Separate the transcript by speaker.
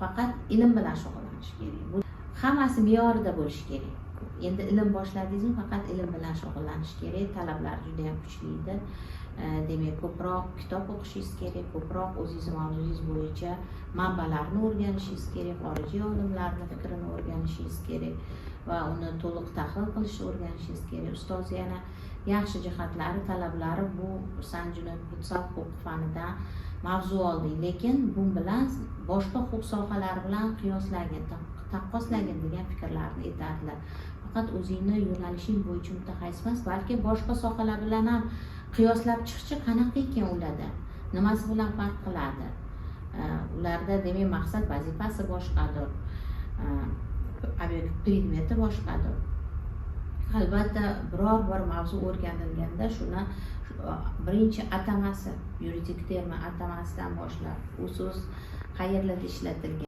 Speaker 1: faqat ilm bilan shug'ullanish kerak. Bu hammasi me'yorida bo'lishi kerak. Endi ilm boshladingizmi, faqat ilm bilan shug'ullanish kerak. Talablar juda ham kuchli edi. Demak, ko'proq kitob o'qishingiz kerak, ko'proq o'zingiz mavzungiz bo'yicha manbalarni o'rganishingiz kerak, xorijiy olimlarni fikrini o'rganishingiz kerak va uni to'liq tahlil qilishni o'rganishingiz kerak. Ustoz yana yaxshi jihatlari, talablari bu San-Junud futsal huquq fanidan mavzu olding, lekin bu bilan boshqa huquq sohalari bilan qiyoslagin, taqqoslagin degan fikrlarni aytadilar. Faqat o'zingni yo'nalishing bo'yicha mutaxassis emas, balki boshqa sohalar bilan ham qiyoslab chiqchi, qanaqa ekan ularda, nimasi bilan farq qiladi. Ularda demak maqsad vazifasi boshqadir, predmeti boshqadir. Albatta biror bir mavzu o'rganilganda shuni birinchi atamasi, yuridik termin atamasidan boshlab, u so'z qayerlarda ishlatilgan